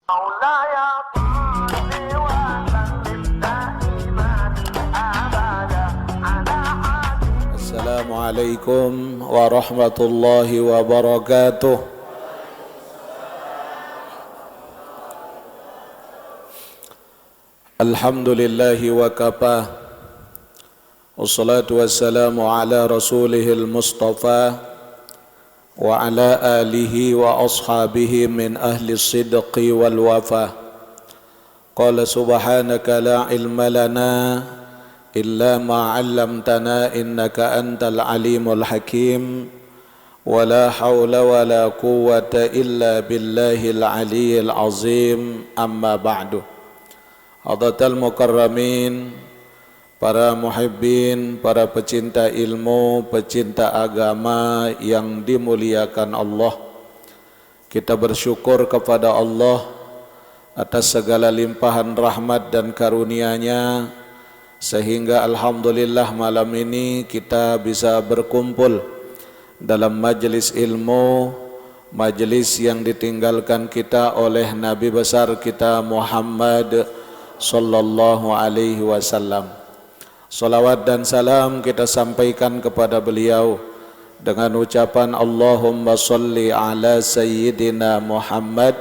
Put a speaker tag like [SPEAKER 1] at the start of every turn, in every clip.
[SPEAKER 1] مولاي صل وسلم دائما ابدا على حبيبك.
[SPEAKER 2] السلام عليكم ورحمة الله وبركاته. الحمد لله وكفى والصلاة والسلام على رسوله المصطفى وعلى آله وأصحابه من أهل الصدق والوفاء. قال سبحانك لا علم لنا إلا ما علمتنا إنك أنت العليم الحكيم ولا حول ولا قوة إلا بالله العلي العظيم. أما بعد. Hadirin mukarramin, para muhibbin, para pecinta ilmu, pecinta agama yang dimuliakan Allah, kita bersyukur kepada Allah atas segala limpahan rahmat dan karunia-Nya, sehingga alhamdulillah malam ini kita bisa berkumpul dalam majelis ilmu, majelis yang ditinggalkan kita oleh Nabi besar kita Muhammad sallallahu alaihi wasallam. Salawat dan salam kita sampaikan kepada beliau dengan ucapan Allahumma salli ala sayyidina Muhammad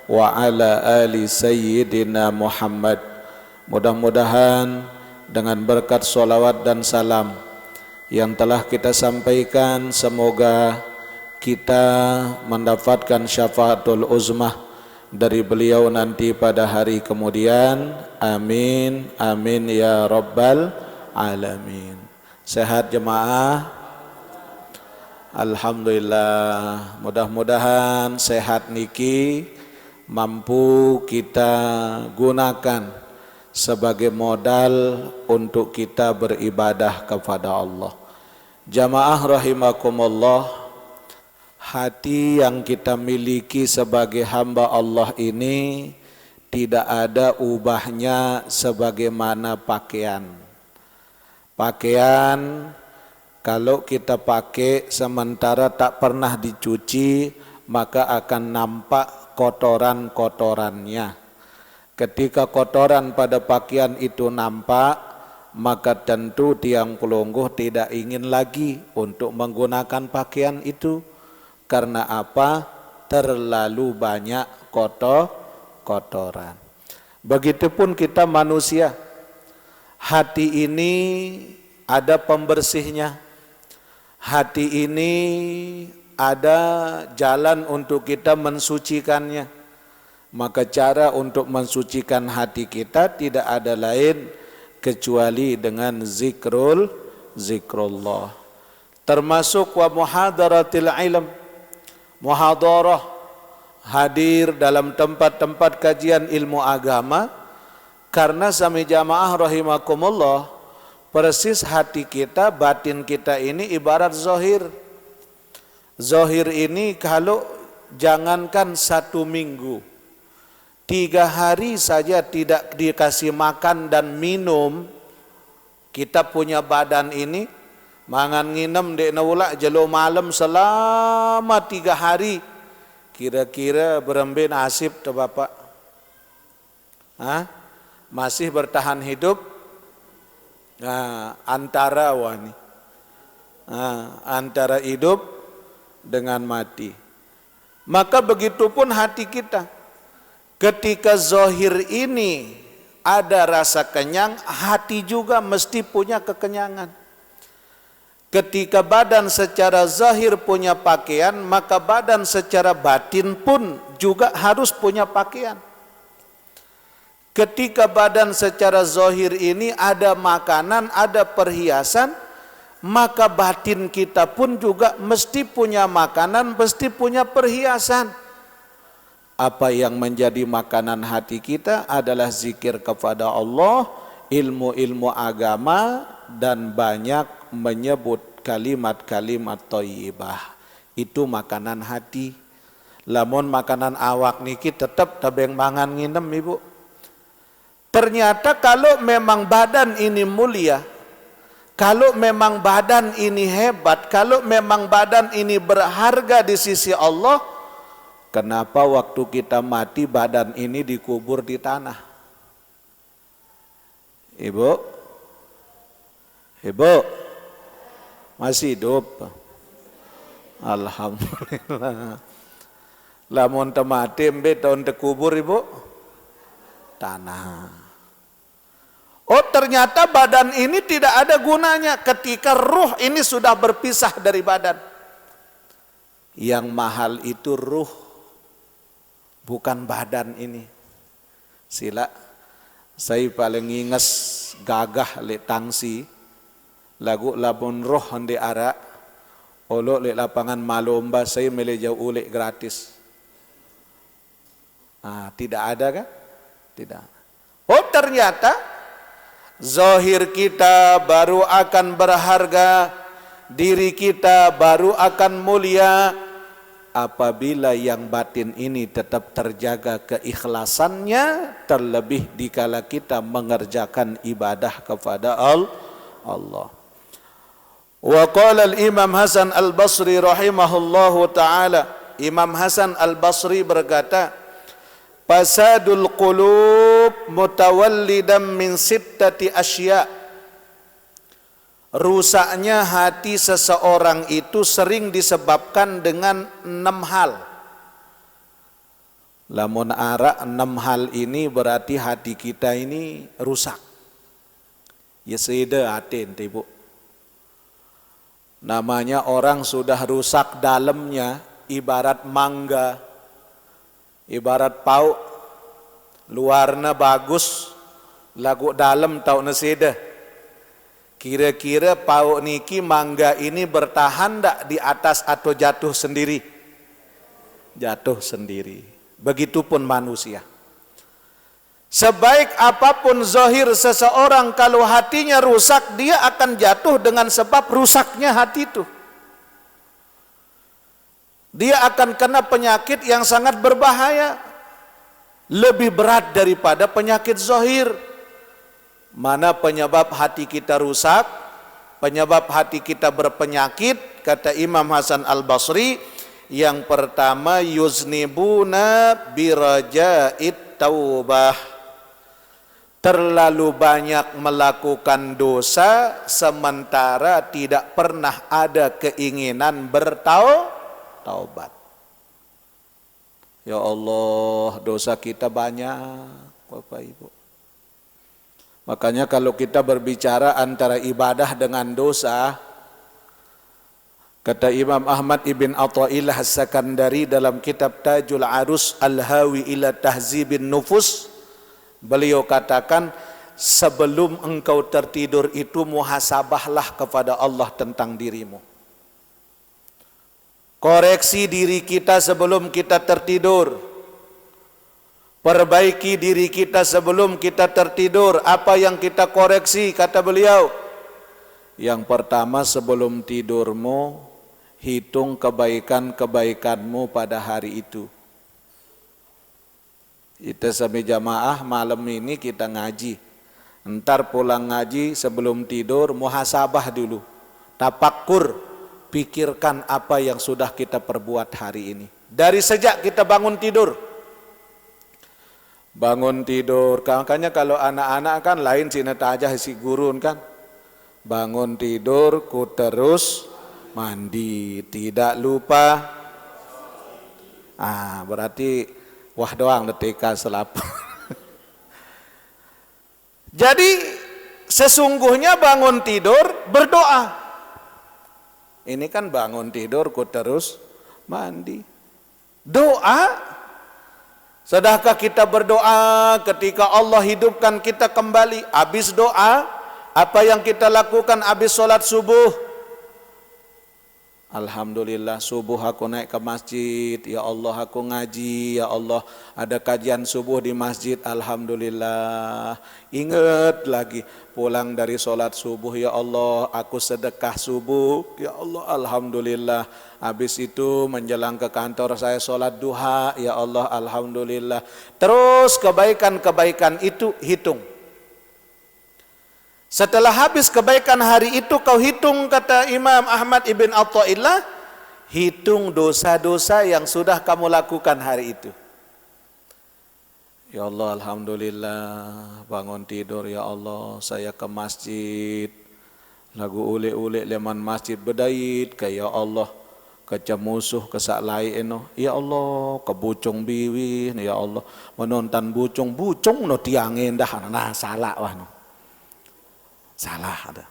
[SPEAKER 2] wa ala ali sayyidina Muhammad. Mudah-mudahan dengan berkat salawat dan salam yang telah kita sampaikan, semoga kita mendapatkan syafaatul uzmah dari beliau nanti pada hari kemudian. Amin, amin ya rabbal alamin. Sehat jemaah? Alhamdulillah. Mudah-mudahan sehat niki mampu kita gunakan sebagai modal untuk kita beribadah kepada Allah. Jamaah rahimakumullah, hati yang kita miliki sebagai hamba Allah ini tidak ada ubahnya sebagaimana pakaian. Pakaian kalau kita pakai sementara tak pernah dicuci, maka akan nampak kotoran-kotorannya. Ketika kotoran pada pakaian itu nampak, maka tentu tiang pelungguh tidak ingin lagi untuk menggunakan pakaian itu. Karena apa? Terlalu banyak kotoran. Begitupun kita manusia. Hati ini ada pembersihnya. Hati ini ada jalan untuk kita mensucikannya. Maka cara untuk mensucikan hati kita tidak ada lain kecuali dengan zikrullah. Termasuk wa muhadaratil ilm. Muhadarah, hadir dalam tempat-tempat kajian ilmu agama, karena sami jamaah rahimakumullah, persis hati kita, batin kita ini ibarat zohir. Zohir ini kalau jangankan 1 minggu, 3 hari saja tidak dikasih makan dan minum, kita punya badan ini mangan nginem dek naula jelo malam selama 3 hari, kira-kira berembe nasib tu bapak? Masih bertahan hidup? Antara wani, antara hidup dengan mati. Maka begitupun hati kita. Ketika zohir ini ada rasa kenyang, hati juga mesti punya kekenyangan. Ketika badan secara zahir punya pakaian, maka badan secara batin pun juga harus punya pakaian. Ketika badan secara zahir ini ada makanan, ada perhiasan, maka batin kita pun juga mesti punya makanan, mesti punya perhiasan. Apa yang menjadi makanan hati kita adalah zikir kepada Allah, ilmu-ilmu agama, dan banyak menyebut kalimat-kalimat thayyibah. Itu makanan hati. Lamun makanan awak niki tetap tabeng mangan nginem ibu. Ternyata kalau memang badan ini mulia, kalau memang badan ini hebat, kalau memang badan ini berharga di sisi Allah, Kenapa waktu kita mati badan ini dikubur di tanah? Ibu? Ibu? Masih hidup? Alhamdulillah. Lamun temati mbe tahun tekubur ibu? Tanah. Oh ternyata badan ini tidak ada gunanya ketika ruh ini sudah berpisah dari badan. Yang mahal itu ruh, bukan badan ini. Sila, saya paling inges gagah le tangsi, lagu labun roh di ara, olo le lapangan malomba saya melejau ulik gratis. Tidak ada kan? Tidak. Oh ternyata zahir kita baru akan berharga, diri kita baru akan mulia apabila yang batin ini tetap terjaga keikhlasannya, terlebih dikala kita mengerjakan ibadah kepada Allah. Wa qala al-Imam Hasan al-Basri rahimahullahu taala, Imam Hasan al-Basri berkata, fasadul qulub mutawallidan min sittati asya. Rusaknya hati seseorang itu sering disebabkan dengan 6 hal. Lamun ara 6 hal ini berarti hati kita ini rusak. Ya sida hati ente ibu. Namanya orang sudah rusak dalamnya, ibarat mangga, ibarat pauk, luarnya bagus, lagu dalam tau nesida. Kira-kira pauk niki mangga ini bertahan tak di atas atau jatuh sendiri? Jatuh sendiri. Begitupun manusia. Sebaik apapun zahir seseorang, kalau hatinya rusak, dia akan jatuh dengan sebab rusaknya hati itu. Dia akan kena penyakit yang sangat berbahaya, lebih berat daripada penyakit zahir. Mana penyebab hati kita rusak, penyebab hati kita berpenyakit, kata Imam Hasan al-Basri, yang pertama yuznibuna biraja'it taubah. Terlalu banyak melakukan dosa sementara tidak pernah ada keinginan bertaubat. Ya Allah, dosa kita banyak, Bapak Ibu. Makanya kalau kita berbicara antara ibadah dengan dosa, kata Imam Ahmad ibn Athaillah As-Sakandari dalam kitab Tajul Arus Al-Hawi ila Tahzibin Nufus, beliau katakan, sebelum engkau tertidur itu muhasabahlah kepada Allah tentang dirimu. Koreksi diri kita sebelum kita tertidur. Perbaiki diri kita sebelum kita tertidur. Apa yang kita koreksi, kata beliau? Yang pertama, sebelum tidurmu, hitung kebaikan-kebaikanmu pada hari itu. Kita sampai jamaah malam ini kita ngaji. Entar pulang ngaji sebelum tidur, muhasabah dulu. Tafakkur, pikirkan apa yang sudah kita perbuat hari ini. Dari sejak kita bangun tidur. Bangun tidur, makanya kalau anak-anak kan lain sini aja si gurun kan. Bangun tidur, ku terus mandi, tidak lupa. Berarti wah doang detika selap. Jadi sesungguhnya bangun tidur berdoa. Ini kan bangun tidur, ku terus mandi. Doa. Sedangkan kita berdoa ketika Allah hidupkan kita kembali, habis doa, apa yang kita lakukan habis sholat subuh? Alhamdulillah, subuh aku naik ke masjid, ya Allah aku ngaji, ya Allah ada kajian subuh di masjid, alhamdulillah. Ingat lagi, pulang dari sholat subuh, ya Allah aku sedekah subuh, ya Allah alhamdulillah. Habis itu menjelang ke kantor saya sholat duha, ya Allah alhamdulillah. Terus kebaikan-kebaikan itu hitung. Setelah habis kebaikan hari itu kau hitung, kata Imam Ahmad ibn Athaillah, hitung dosa-dosa yang sudah kamu lakukan hari itu. Ya Allah, alhamdulillah, bangun tidur ya Allah, saya ke masjid, lagu ule-ule leman masjid bedait ke ya Allah, ke musuh ke sak lain no. Ya Allah, ke bucung biwi ya Allah, menonton bucung no tiangin dah, nah salah wah no. Salah ada.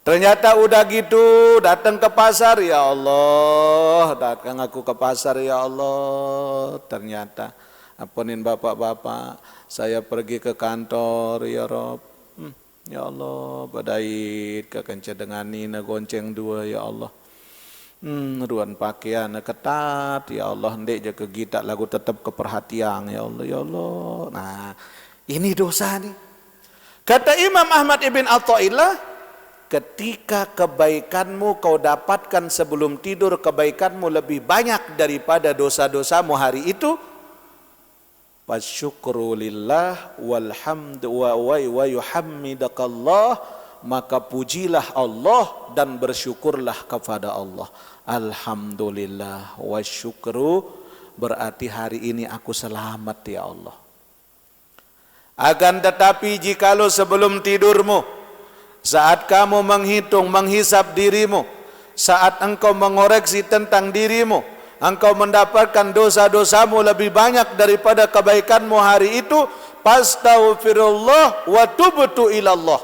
[SPEAKER 2] Ternyata udah gitu datang ke pasar ya Allah, datang aku ke pasar ya Allah, ternyata ampunin bapak-bapak, saya pergi ke kantor ya Rob, ya Allah, badait ke kencedengani na gonceng dua ya Allah, ruan pakaian ketat ya Allah, ndek je ke gita lagu tetap keperhatian ya Allah, ya Allah. Nah ini dosa nih. Kata Imam Ahmad ibn Athaillah, ketika kebaikanmu kau dapatkan sebelum tidur, kebaikanmu lebih banyak daripada dosa-dosamu hari itu, fasyukru lillah walhamdu wa yuhammidakallah, maka pujilah Allah dan bersyukurlah kepada Allah. Alhamdulillah wa syukru, berarti hari ini aku selamat ya Allah. Akan tetapi jikalau sebelum tidurmu, saat kamu menghitung, menghisap dirimu, saat engkau mengoreksi tentang dirimu, engkau mendapatkan dosa-dosamu lebih banyak daripada kebaikanmu hari itu, fastaghfirullah wa tubtu ilallah,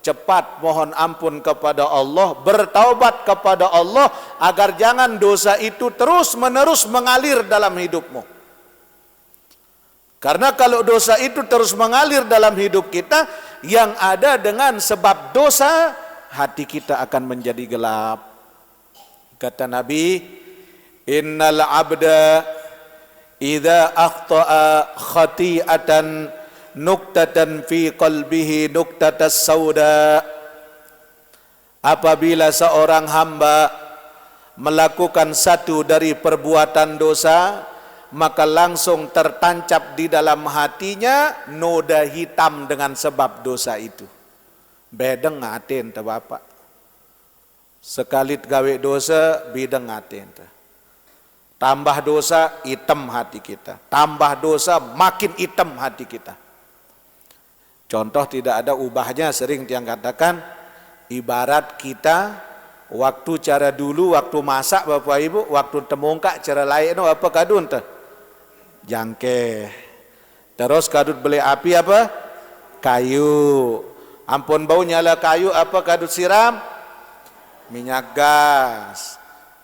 [SPEAKER 2] cepat mohon ampun kepada Allah, bertaubat kepada Allah, agar jangan dosa itu terus menerus mengalir dalam hidupmu. Karena kalau dosa itu terus mengalir dalam hidup kita, yang ada dengan sebab dosa, hati kita akan menjadi gelap. Kata Nabi, innal abda idza akhta'a khati'atan nuktatan fi qalbihi nuktatas sauda, apabila seorang hamba melakukan satu dari perbuatan dosa, maka langsung tertancap di dalam hatinya noda hitam dengan sebab dosa itu. Bedeng ngaten ta bapak, sekalit gawe dosa bideng ngaten ta. Tambah dosa hitam hati kita, tambah dosa makin hitam hati kita. Contoh tidak ada ubahnya, sering tiang katakan, ibarat kita waktu cara dulu, waktu masak bapak ibu, waktu temungkak cara lain no apa kadun ta? Jangke. Terus kadut beli api apa? Kayu. Ampun bau nyala kayu apa kadut siram? Minyak gas.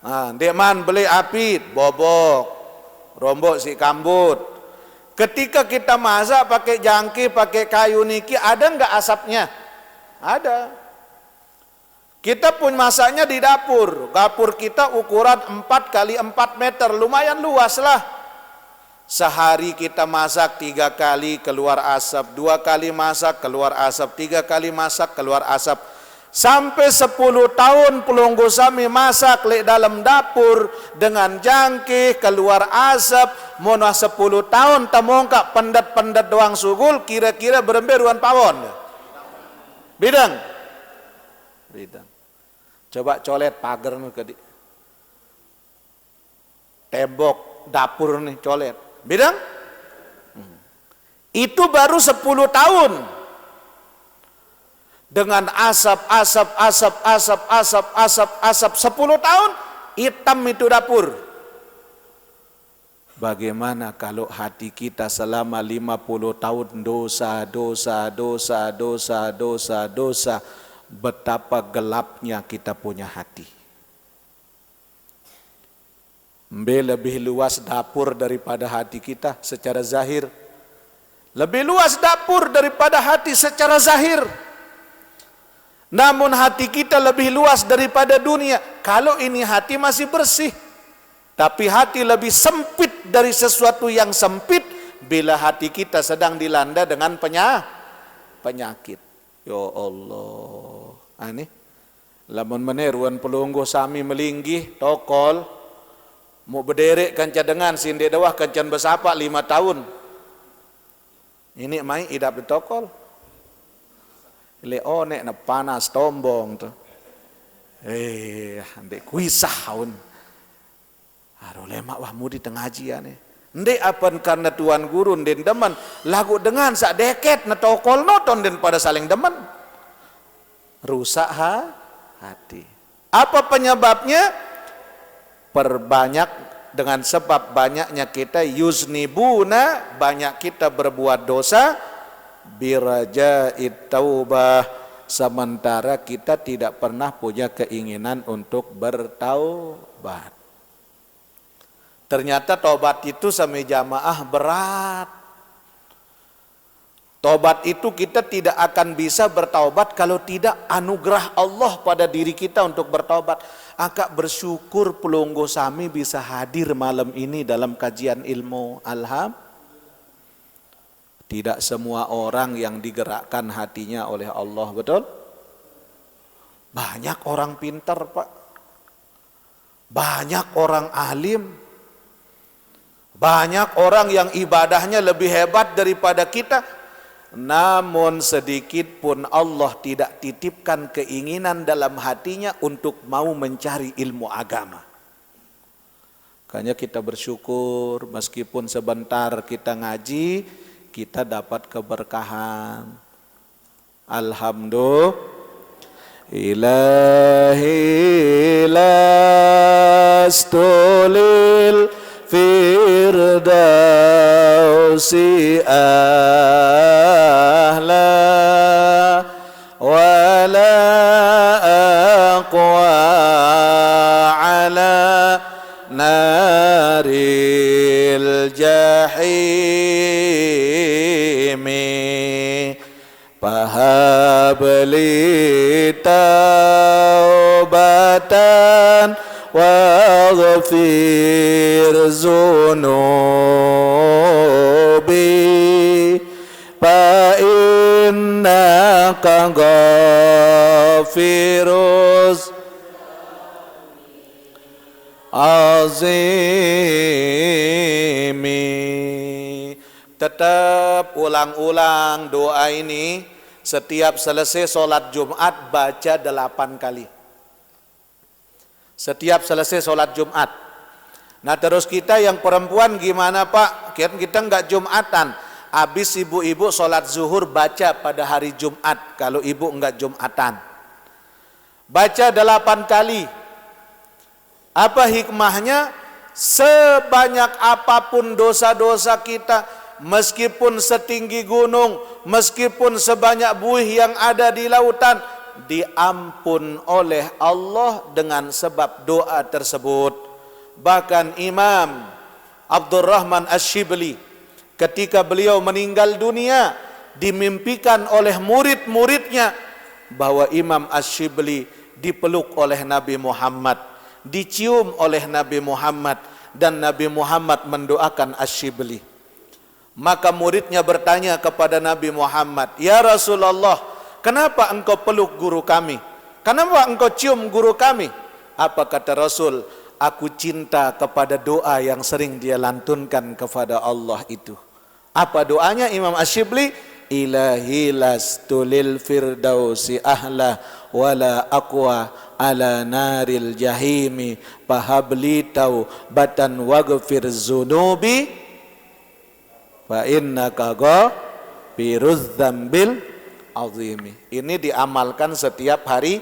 [SPEAKER 2] Nah, deman beli api bobok, rombok si kambut. Ketika kita masak pakai jangke, pakai kayu niki, ada enggak asapnya? Ada. Kita pun masaknya di dapur. Dapur kita ukuran 4 kali 4 meter, lumayan luas lah. Sehari kita masak 3 kali keluar asap, 2 kali masak keluar asap, 3 kali masak keluar asap. Sampai 10 tahun pelunggu sami masak lek dalam dapur dengan jangkih keluar asap, monah 10 tahun temongkak pendat-pendat doang sugul, kira-kira beremberuan pawon. Bidang. Bidang. Coba colet pagar nih ke tembok dapur nih colet. Bidang? Itu baru 10 tahun. Dengan asap 10 tahun, hitam itu dapur. Bagaimana kalau hati kita selama 50 tahun dosa, betapa gelapnya kita punya hati. Lebih luas dapur daripada hati kita secara zahir. Lebih luas dapur daripada hati secara zahir. Namun hati kita lebih luas daripada dunia. Kalau ini hati masih bersih. Tapi hati lebih sempit dari sesuatu yang sempit bila hati kita sedang dilanda dengan penyakit. Ya Allah. Ini lamun meneruan pelunggu sami melinggih tokol. Mau berderet kanca dengan sinde dawah kancan bersapa 5 tahun. Ini mai idap ditokol. Le onek na panas tombong tu. Ndek kuisahun. Aro lemak wah mudi tengajian ndek apan karena tuan guru den demen lagu dengan sak deket na tokol noton den pada saling demen. Rusak hati. Apa penyebabnya? Perbanyak dengan sebab banyaknya kita yuznibuna, banyak kita berbuat dosa, biraja'it taubah, sementara kita tidak pernah punya keinginan untuk bertaubat. Ternyata taubat itu sama jamaah berat. Taubat itu kita tidak akan bisa bertaubat kalau tidak anugerah Allah pada diri kita untuk bertaubat. Akak bersyukur pelunggu sami bisa hadir malam ini dalam kajian ilmu. Tidak semua orang yang digerakkan hatinya oleh Allah, betul? Banyak orang pintar, Pak. Banyak orang alim. Banyak orang yang ibadahnya lebih hebat daripada kita, namun sedikit pun Allah tidak titipkan keinginan dalam hatinya untuk mau mencari ilmu agama. Makanya kita bersyukur meskipun sebentar kita ngaji, kita dapat keberkahan. Alhamdulillah. Ilahi lastulil firdausi ahla wala aqwa ala naril jahimi fahabli taubatan waghfir zunubi fa innaka ghafiruz azimi. Tetap ulang-ulang doa ini setiap selesai sholat Jumat, baca 8 kali. Setiap selesai sholat Jumat. Nah terus kita yang perempuan gimana Pak? Kita enggak Jumatan. Habis ibu-ibu sholat zuhur baca pada hari Jumat. Kalau ibu enggak Jumatan, baca 8 kali. Apa hikmahnya? Sebanyak apapun dosa-dosa kita, meskipun setinggi gunung, meskipun sebanyak buih yang ada di lautan, diampun oleh Allah dengan sebab doa tersebut. Bahkan Imam Abdurrahman Asy-Syibli ketika beliau meninggal dunia dimimpikan oleh murid-muridnya bahwa Imam Asy-Syibli dipeluk oleh Nabi Muhammad, dicium oleh Nabi Muhammad, dan Nabi Muhammad mendoakan Asy-Syibli. Maka muridnya bertanya kepada Nabi Muhammad, "Ya Rasulullah, kenapa engkau peluk guru kami? Kenapa engkau cium guru kami?" Apa kata Rasul? "Aku cinta kepada doa yang sering dia lantunkan kepada Allah itu." Apa doanya Imam Asy-Syibli? "Ilahi lastu lil firdausi ahla wala aqwa ala naril jahimi fahabli taubatan waghfir zunubi fa innaka ghafiruz dzambil azimi." Ini diamalkan setiap hari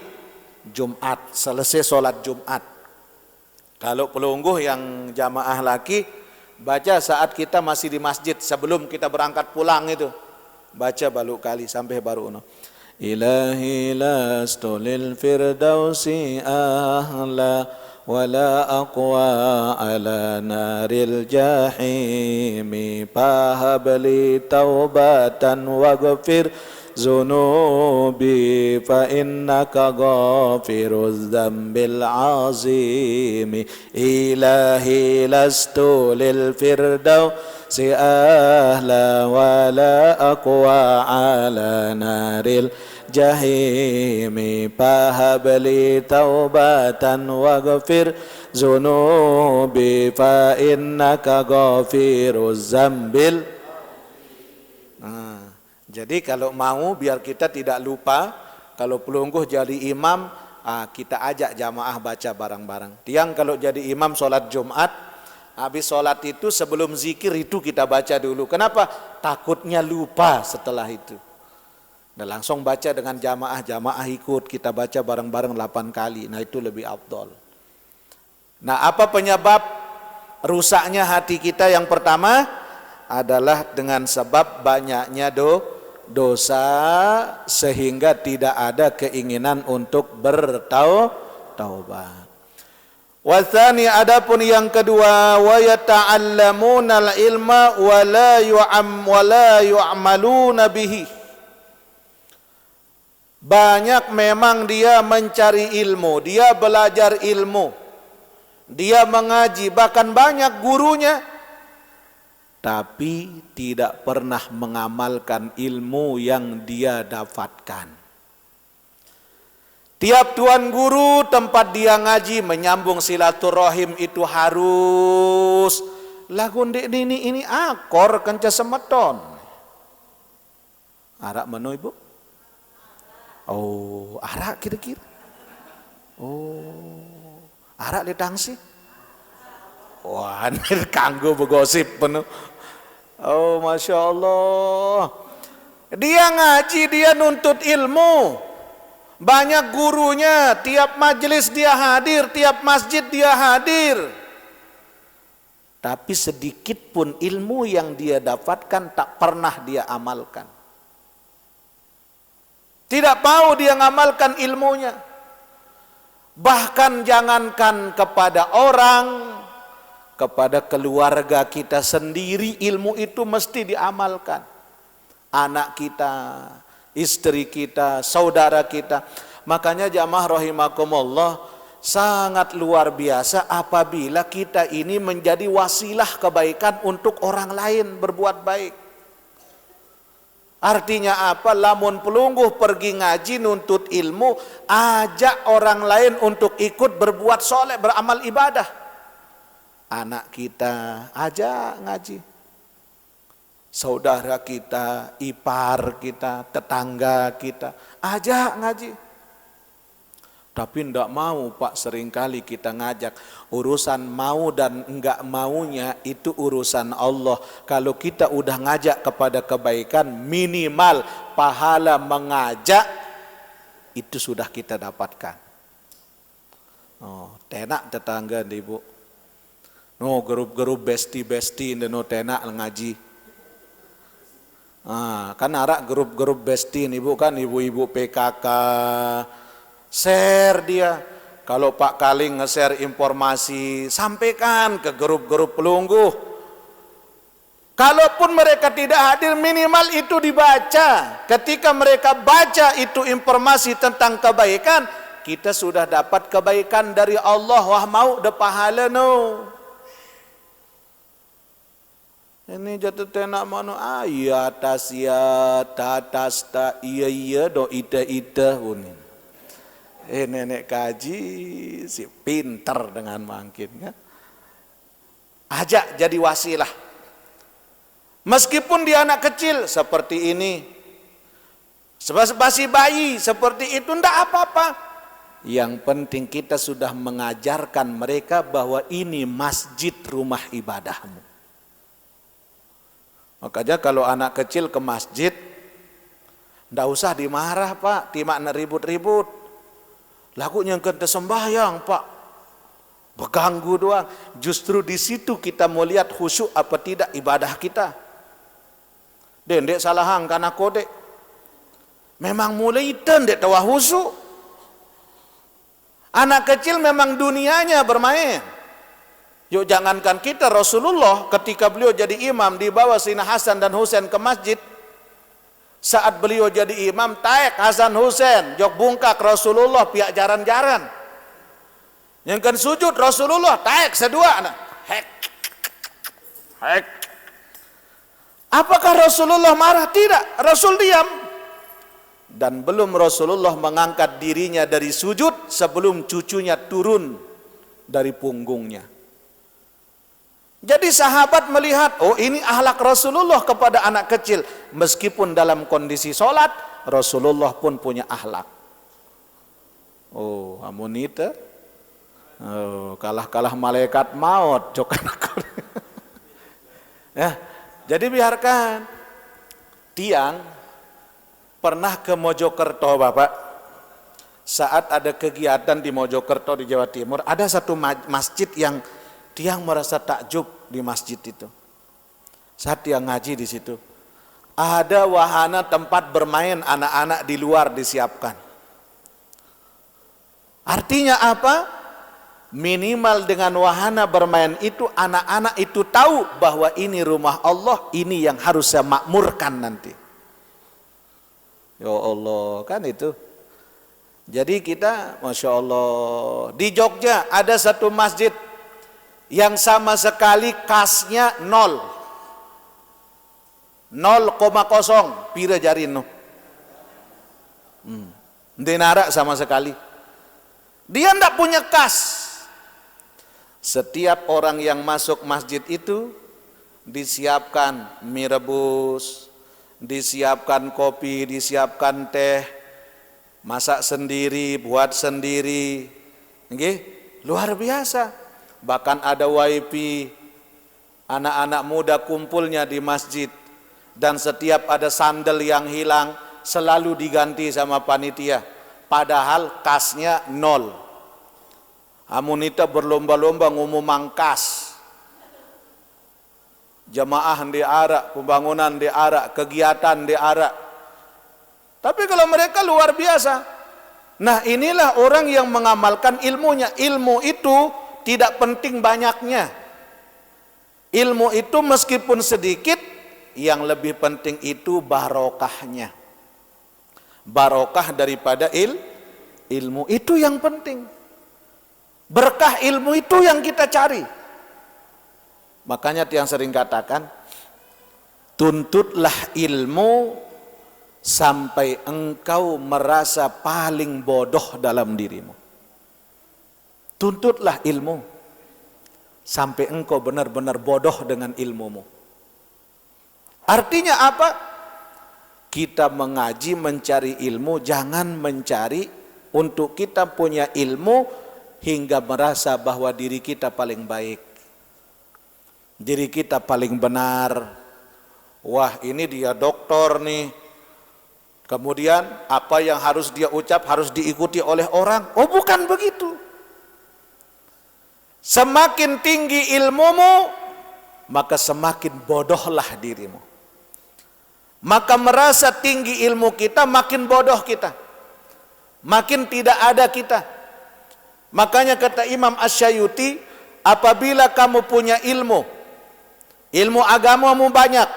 [SPEAKER 2] Jumat, selesai sholat Jumat. Kalau pelungguh yang jamaah laki, baca saat kita masih di masjid sebelum kita berangkat pulang itu, baca balu kali sampai baru no. Ilahi lastu lil firdausi ahla wala aqwa ala naril jahimi fahabli taubatan waghfir zunubi fa innaka ghafiruz dzambil azimi. Ilahi lastu lil firdausi ahla wala aqwa ala naril jahimi fahabli taubatan waghfir zunubi fa innaka ghafiruz dzambil. Jadi kalau mau biar kita tidak lupa, kalau pelungguh jadi imam, kita ajak jamaah baca bareng-bareng. Tiang kalau jadi imam sholat Jumat, habis sholat itu sebelum zikir itu kita baca dulu. Kenapa? Takutnya lupa setelah itu. Nah, langsung baca dengan jamaah ikut, kita baca bareng-bareng 8 kali. Nah, itu lebih afdol. Nah, apa penyebab rusaknya hati kita? Yang pertama adalah dengan sebab banyaknya dosa sehingga tidak ada keinginan untuk bertaubat. Wathani, adapun yang kedua, wa yata'allamuna al-ilma wa la yu'amaluna bihi. Banyak memang dia mencari ilmu, dia belajar ilmu, dia mengaji, bahkan banyak gurunya, tapi tidak pernah mengamalkan ilmu yang dia dapatkan. Tiap tuan guru tempat dia ngaji menyambung silaturahim itu harus lagu ini akor kenca semeton. Arak menu ibu? Oh, arak kira-kira. Oh, arak ditangsi. Wah, ini kanggo begosip penuh. Oh, Masya Allah. Dia ngaji, dia nuntut ilmu. Banyak gurunya, tiap majelis dia hadir, tiap masjid dia hadir. Tapi sedikit pun ilmu yang dia dapatkan tak pernah dia amalkan. Tidak mau dia ngamalkan ilmunya. Bahkan jangankan kepada orang, kepada keluarga kita sendiri ilmu itu mesti diamalkan. Anak kita, istri kita, saudara kita. Makanya jamaah rahimakumullah, sangat luar biasa apabila kita ini menjadi wasilah kebaikan untuk orang lain berbuat baik. Artinya apa? Lamun pelungguh pergi ngaji nuntut ilmu, ajak orang lain untuk ikut berbuat soleh, beramal ibadah. Anak kita ajak ngaji, saudara kita, ipar kita, tetangga kita, ajak ngaji. Tapi tidak mau Pak, seringkali kita ngajak. Urusan mau dan enggak maunya itu urusan Allah. Kalau kita udah ngajak kepada kebaikan, minimal pahala mengajak itu sudah kita dapatkan. Oh, tenak tetangga ibu. No, grup-grup besti-besti no tenak ngaji. Kan arak grup-grup besti ibu kan, ibu-ibu PKK. Share dia. Kalau Pak Kaling nge-share informasi, sampaikan ke grup-grup pelungguh. Kalaupun mereka tidak hadir, minimal itu dibaca. Ketika mereka baca itu informasi tentang kebaikan, kita sudah dapat kebaikan dari Allah. Wah, mau de pahala no. Ini jatuh tenak mana? Iya tas ya, tatas ta iya do ida unin. Nenek kaji si pinter dengan mangkinnya. Ajak jadi wasilah. Meskipun dia anak kecil seperti ini, masih bayi seperti itu, ndak apa-apa. Yang penting kita sudah mengajarkan mereka bahwa ini masjid rumah ibadahmu. Makanya kalau anak kecil ke masjid, ndak usah dimarah Pak, timak ribut-ribut. Lagu yang kena sembahyang Pak, berganggu doang. Justru di situ kita mau lihat khusyuk apa tidak ibadah kita. Dendek salahang karena kode. Memang mulai dendek tawa khusyuk. Anak kecil memang dunianya bermain. Yuk jangankan kita, Rasulullah ketika beliau jadi imam dibawa Sina Hasan dan Husain ke masjid. Saat beliau jadi imam, taek Hasan Husain, jok bungkak Rasulullah pihak jaran-jaran. Yang kan sujud Rasulullah, taek sedua. Hek. Hek. Apakah Rasulullah marah? Tidak, Rasul diam. Dan belum Rasulullah mengangkat dirinya dari sujud sebelum cucunya turun dari punggungnya. Jadi sahabat melihat, oh ini akhlak Rasulullah kepada anak kecil. Meskipun dalam kondisi sholat, Rasulullah pun punya akhlak. Oh, amunita. Oh, kalah malaikat maut cokan aku. Ya, jadi biarkan. Tiang pernah ke Mojokerto, Bapak. Saat ada kegiatan di Mojokerto di Jawa Timur, ada satu masjid yang tiang merasa takjub di masjid itu. Saat tiang ngaji di situ, ada wahana tempat bermain anak-anak di luar disiapkan. Artinya apa? Minimal dengan wahana bermain itu anak-anak itu tahu bahwa ini rumah Allah, ini yang harus saya makmurkan nanti. Ya Allah, kan itu. Jadi kita, Masya Allah, di Jogja ada satu masjid yang sama sekali kasnya 0,0 pira jarino. Denara sama sekali. Dia tidak punya kas. Setiap orang yang masuk masjid itu disiapkan mie rebus, disiapkan kopi, disiapkan teh, masak sendiri, buat sendiri. Nggih, luar biasa. Bahkan ada WiFi, anak-anak muda kumpulnya di masjid, dan setiap ada sandal yang hilang selalu diganti sama panitia, padahal kasnya 0. Amunita berlomba-lomba ngumumang kas. Jamaah diarak, pembangunan diarak, kegiatan diarak. Tapi kalau mereka luar biasa. Nah, inilah orang yang mengamalkan ilmunya. Ilmu itu tidak penting banyaknya. Ilmu itu meskipun sedikit, yang lebih penting itu barokahnya. Barokah daripada ilmu itu yang penting. Berkah ilmu itu yang kita cari. Makanya yang sering katakan, tuntutlah ilmu sampai engkau merasa paling bodoh dalam dirimu. Tuntutlah ilmu sampai engkau benar-benar bodoh dengan ilmumu. Artinya apa? Kita mengaji, mencari ilmu, jangan mencari untuk kita punya ilmu hingga merasa bahwa diri kita paling baik, diri kita paling benar. Wah, ini dia doktor nih. Kemudian apa yang harus dia ucap harus diikuti oleh orang. Oh, bukan begitu. Semakin tinggi ilmumu, maka semakin bodohlah dirimu. Maka merasa tinggi ilmu kita, makin bodoh kita, makin tidak ada kita. Makanya kata Imam Asy-Syafi'i, apabila kamu punya ilmu agamamu banyak,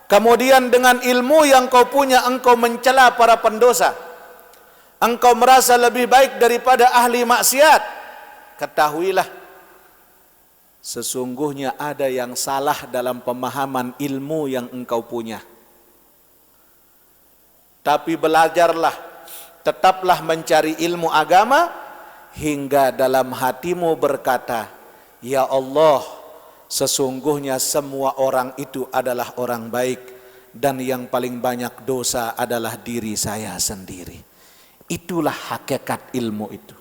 [SPEAKER 2] kemudian dengan ilmu yang kau punya engkau mencela para pendosa, engkau merasa lebih baik daripada ahli maksiat, ketahuilah sesungguhnya ada yang salah dalam pemahaman ilmu yang engkau punya. Tapi belajarlah, tetaplah mencari ilmu agama hingga dalam hatimu berkata, ya Allah, sesungguhnya semua orang itu adalah orang baik, dan yang paling banyak dosa adalah diri saya sendiri. Itulah hakikat ilmu itu.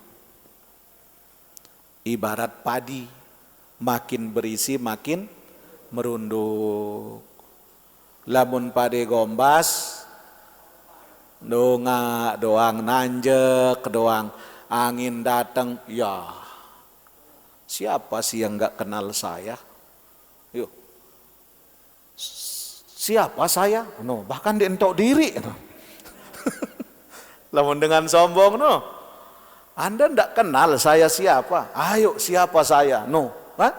[SPEAKER 2] Ibarat padi, makin berisi makin merunduk. Lamun padi gombas, dongak doang, nanjek doang, angin datang, ya siapa sih yang nggak kenal saya? Yuk, siapa saya? No, bahkan dientok diri. No. Lamun dengan sombong, no, Anda nggak kenal saya siapa? Ayo, siapa saya? No, kan?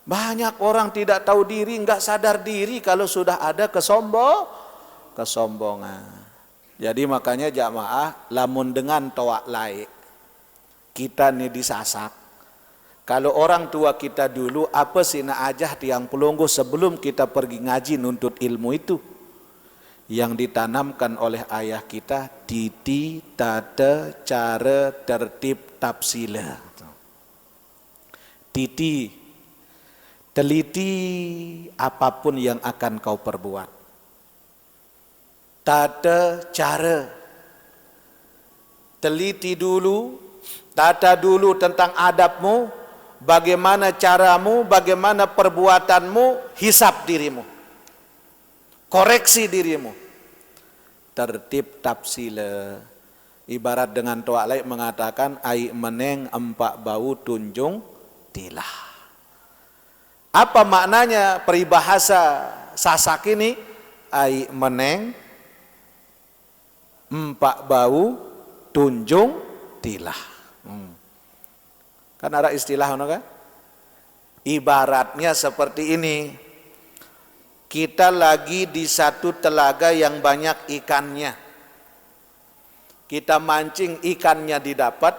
[SPEAKER 2] Banyak orang tidak tahu diri, nggak sadar diri kalau sudah ada kesombongan. Jadi makanya jamaah, lamun dengan toak laik, kita nih disasak. Kalau orang tua kita dulu, apa sih nak ajah tiang pelunggu sebelum kita pergi ngaji nuntut ilmu itu? Yang ditanamkan oleh ayah kita, titi, tata, cara, tertib, tafsila. Titi, teliti apapun yang akan kau perbuat. Tata cara, teliti dulu, tata dulu tentang adabmu, bagaimana caramu, bagaimana perbuatanmu, hisab dirimu, koreksi dirimu. Tertib tafsila, ibarat dengan toa lain mengatakan ai meneng empak bau tunjung tilah. Apa maknanya peribahasa Sasak ini? Ai meneng empak bau tunjung tilah. Kan ada istilah kan? Ibaratnya seperti ini. Kita lagi di satu telaga yang banyak ikannya. Kita mancing, ikannya didapat,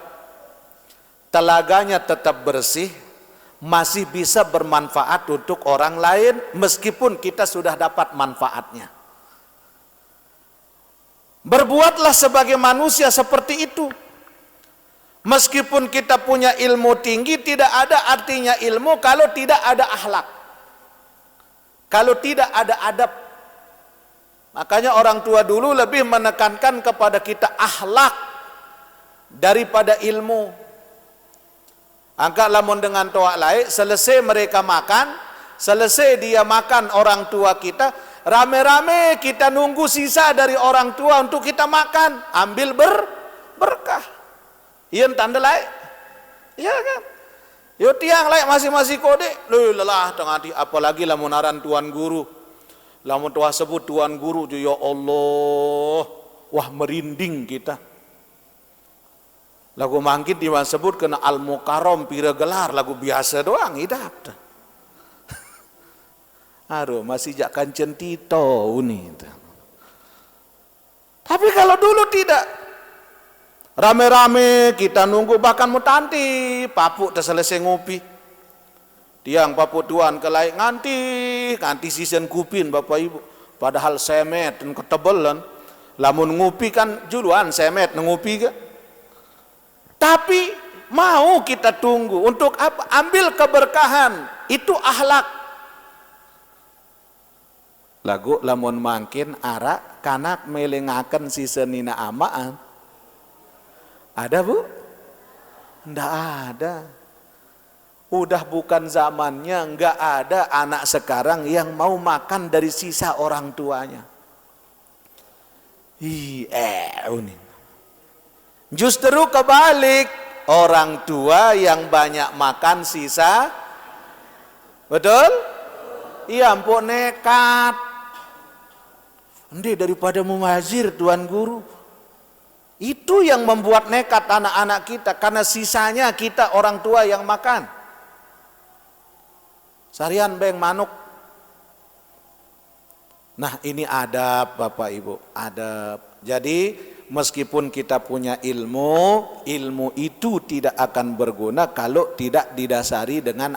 [SPEAKER 2] telaganya tetap bersih, masih bisa bermanfaat untuk orang lain meskipun kita sudah dapat manfaatnya. Berbuatlah sebagai manusia seperti itu. Meskipun kita punya ilmu tinggi, tidak ada artinya ilmu kalau tidak ada akhlak, kalau tidak ada adab. Makanya orang tua dulu lebih menekankan kepada kita akhlak daripada ilmu. Angkat lamun dengan toa lain, selesai mereka makan, selesai dia makan orang tua kita, rame-rame kita nunggu sisa dari orang tua untuk kita makan, ambil berkah. Iya tanda lain, iya kan? Yo tiang lain masih kode, lelah tengah di, apalagi lamun aran tuan guru, lamun toa sebut tuan guru, ya Allah, wah merinding kita. Lagu mangkit disebut kena al-mukarram pira gelar, lagu biasa doang hidup. Aduh masih jak kancen tito ini. Tapi kalau dulu tidak, rame-rame kita nunggu, bahkan mutanti papuk terselesai ngopi. Tiang papuk tuan kelai nganti season kupin bapak ibu. Padahal semet dan ketebelan, lamun ngopi kan juluan semet ngopi ke. Tapi mau kita tunggu untuk apa? Ambil keberkahan, itu akhlak. Lagu lamun mangkin arak kanak melengaken sisenina amaan. Ada bu? Ndak ada. Udah bukan zamannya, nggak ada anak sekarang yang mau makan dari sisa orang tuanya. Ini. Justru kebalik, orang tua yang banyak makan sisa, betul? Iya, empuk nekat. Nanti daripada mumazir tuan guru, itu yang membuat nekat anak-anak kita, karena sisanya kita orang tua yang makan. Sarian beng manuk. Nah ini adab Bapak Ibu, adab. Jadi meskipun kita punya ilmu, ilmu itu tidak akan berguna kalau tidak didasari dengan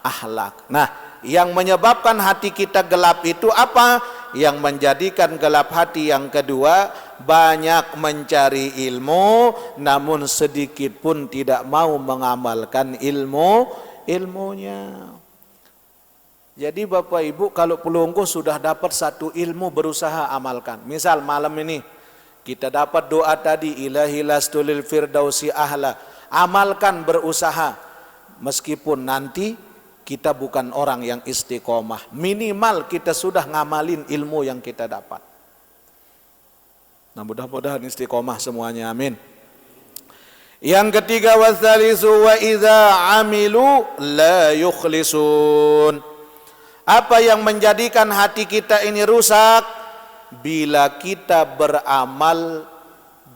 [SPEAKER 2] akhlak. Nah, yang menyebabkan hati kita gelap itu apa? Yang menjadikan gelap hati yang kedua, banyak mencari ilmu namun sedikit pun tidak mau mengamalkan ilmunya. Jadi Bapak Ibu kalau pelunggu sudah dapat satu ilmu, berusaha amalkan. Misal malam ini kita dapat doa tadi, ilahi lastulil firdausi ahla. Amalkan, berusaha. Meskipun nanti kita bukan orang yang istiqomah, minimal kita sudah ngamalin ilmu yang kita dapat. Nah mudah-mudahan istiqomah semuanya, amin. Yang ketiga, watsalisu wa idza amilu la yukhlisun. Apa yang menjadikan hati kita ini rusak? Bila kita beramal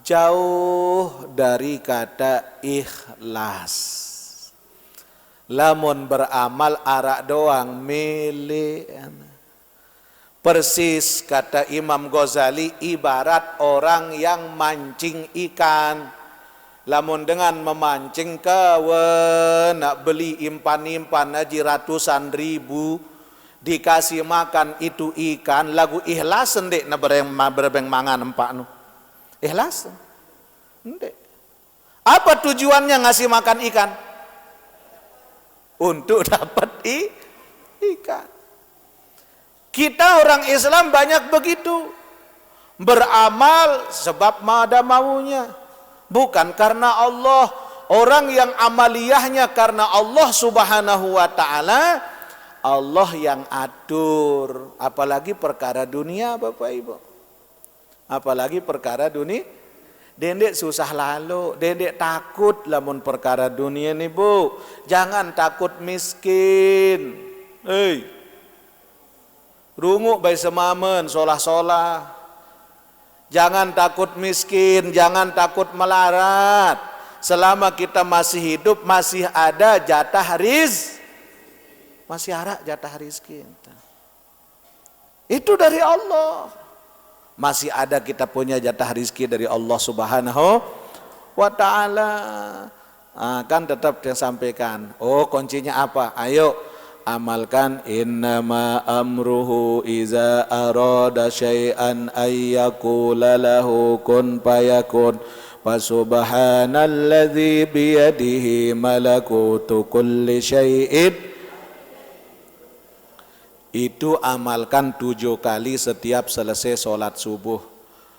[SPEAKER 2] jauh dari kata ikhlas. Lamun beramal arak doang milih. Persis kata Imam Ghazali, ibarat orang yang mancing ikan. Lamun dengan memancing kawan nak beli impan-impan aja ratusan ribu, dikasih makan itu ikan, lagu ikhlas ndek na berebeng mangan empak nu. Ikhlas. Ndek. Apa tujuannya ngasih makan ikan? Untuk dapat ikan. Kita orang Islam banyak begitu. Beramal sebab ada maunya. bukan karena Allah. Orang yang amaliyahnya karena Allah subhanahu wa ta'ala, Allah yang atur. Apalagi perkara dunia Bapak Ibu. Apalagi perkara dunia. Dendek susah lalu, dendek takut lamun perkara dunia nih Bu. Jangan takut miskin. Rungu bae semamen solah-solah. Jangan takut miskin, jangan takut melarat. Selama kita masih hidup, masih ada jatah masih ada jatah rizki. Itu dari Allah. Masih ada kita punya jatah rizki dari Allah subhanahu wa ta'ala. Kan tetap dia sampaikan. Oh, kuncinya apa? Ayo amalkan. Innama amruhu iza arada syai'an ayyakula lahu kun fayakun. Fasubhanalladzi biyadihi malakutu kulli syai'in. Itu amalkan 7 kali setiap selesai sholat subuh.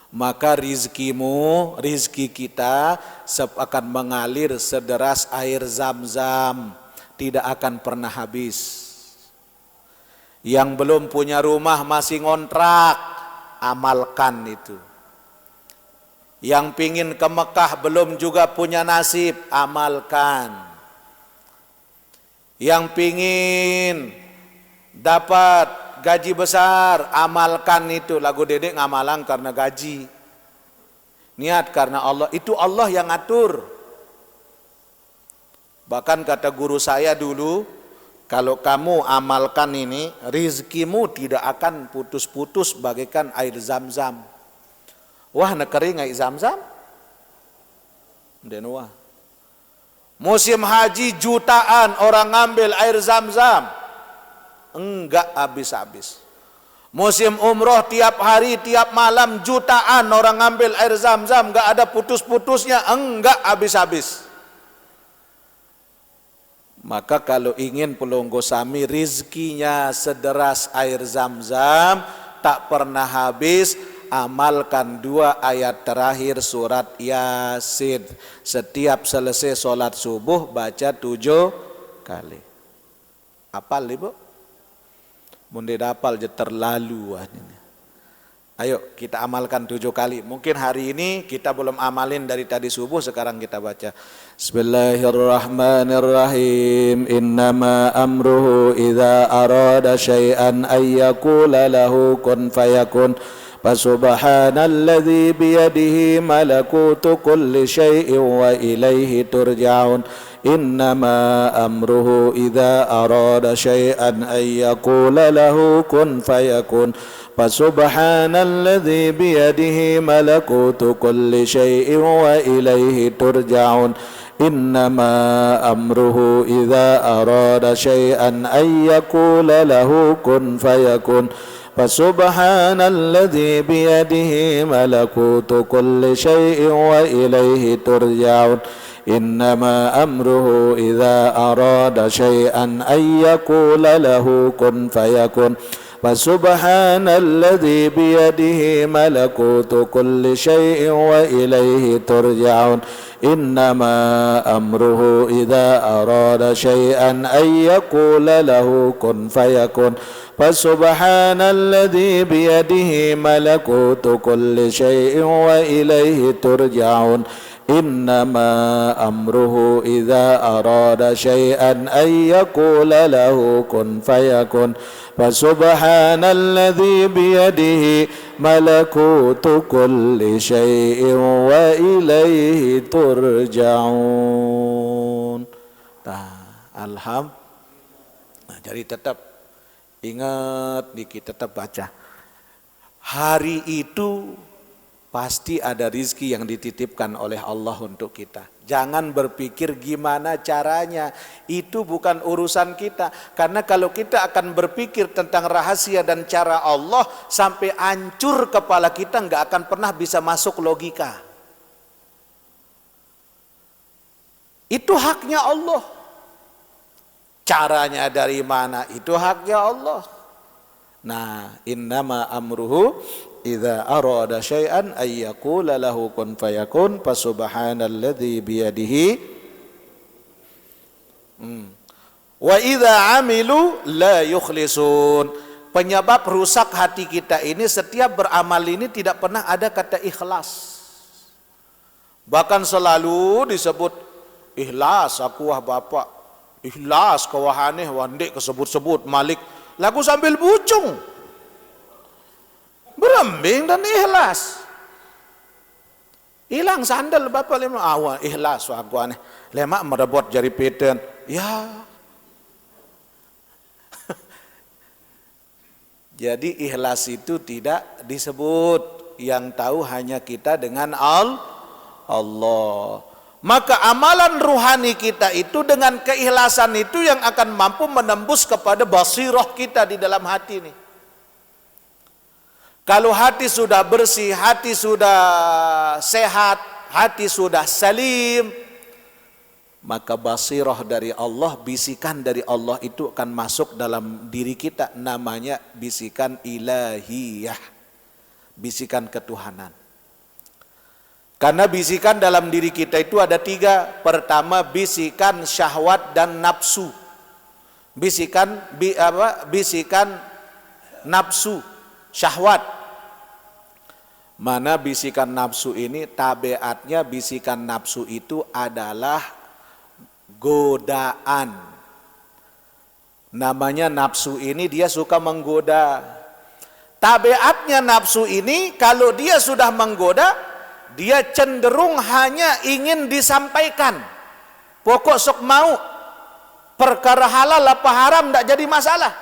[SPEAKER 2] Maka rizkimu, rizki kita akan mengalir sederas air zam-zam, tidak akan pernah habis. Yang belum punya rumah masih ngontrak, amalkan itu. Yang pingin ke Mekah belum juga punya nasib, amalkan. Yang pingin dapat gaji besar, amalkan itu. Lagu Dedek ngamalang karena gaji. Niat karena Allah, itu Allah yang atur. Bahkan kata guru saya dulu, kalau kamu amalkan ini, rizkimu tidak akan putus-putus bagaikan air zam-zam. Wah, nekering air zam-zam? Dan wah. Musim haji jutaan orang ngambil air zam-zam. Enggak habis-habis. Musim umroh tiap hari, tiap malam jutaan orang ngambil air zam-zam, enggak ada putus-putusnya, enggak habis-habis. Maka kalau ingin Pelongo Sami rizkinya sederas air zam-zam, tak pernah habis, amalkan 2 ayat terakhir surat Yasin. Setiap selesai sholat subuh baca 7 kali. Hafal Ibu? Munde dapal je terlalu. Ayo kita amalkan 7 kali. Mungkin hari ini kita belum amalin dari tadi subuh, sekarang kita baca. Bismillahirrahmanirrahim. Innama amruhu idza arada syai'an ayyakula lahu kun fayakun. Fasubhanalladzi biyadihi malakutu kulli syai'in wa ilaihi turja'un. Innama amruhu idza arada syai'an ayyakula lahu kun fayakun. Fasubhanalladzi biyadihi malakutu kulli syai'in wa ilaihi turja'un. Innama amruhu idza arada syai'an ayyakula lahu kun fayakun. Fasubhanalladzi biyadihi malakutu kulli syai'in wa ilaihi turja'un. Innama amruhu idza arada syai'an ayyakula lahu kun fayakun. Fasubhanalladzi biyadihi malakutu kulli syai'in wa ilaihi turja'un. Innama amruhu idza arada syai'an ayyakula lahu kun fayakun. Fasubhanalladzi biyadihi malakutu kulli syai'in wa ilaihi turja'un. Innama amruhu idza arada syai'an ayyakula lahu kun fayakun. Fasubhanalladzi biyadihi malakutu kulli syai'in wa ilaihi turja'un. Alhamdulillah. Jadi tetap ingat dikit, tetap baca. Hari itu pasti ada rizki yang dititipkan oleh Allah untuk kita. Jangan berpikir gimana caranya, itu bukan urusan kita. Karena kalau kita akan berpikir tentang rahasia dan cara Allah, sampai hancur kepala kita, nggak akan pernah bisa masuk logika. Itu haknya Allah. Caranya dari mana, itu haknya Allah. Nah, innama amruhu idza arada syai'an ay yaqula lahu kun fayakun fasubhanalladzi biyadihi wa idza amilu la yukhlisun. Penyebab rusak hati kita ini, setiap beramal ini tidak pernah ada kata ikhlas. Bahkan selalu disebut ikhlas aku wah bapak, ikhlas kawahaneh wandek kesebut-sebut malik, lagu sambil bucung berembing dan ikhlas. Hilang sandal bapak lima awal ikhlas aku aneh lemak merebut jari peten ya. Jadi ikhlas itu tidak disebut, yang tahu hanya kita dengan Allah. Maka amalan ruhani kita itu dengan keikhlasan itu yang akan mampu menembus kepada basirah kita di dalam hati ini. Kalau hati sudah bersih, hati sudah sehat, hati sudah salim, maka basirah dari Allah, bisikan dari Allah itu akan masuk dalam diri kita, namanya bisikan ilahiyah, bisikan ketuhanan. Karena bisikan dalam diri kita itu ada tiga. Pertama bisikan syahwat dan nafsu. Bisikan nafsu, syahwat. Mana bisikan nafsu ini, tabiatnya bisikan nafsu itu adalah godaan. Namanya nafsu ini dia suka menggoda. Tabiatnya nafsu ini kalau dia sudah menggoda, dia cenderung hanya ingin disampaikan. Pokok sok mau perkara halal apa haram tidak jadi masalah.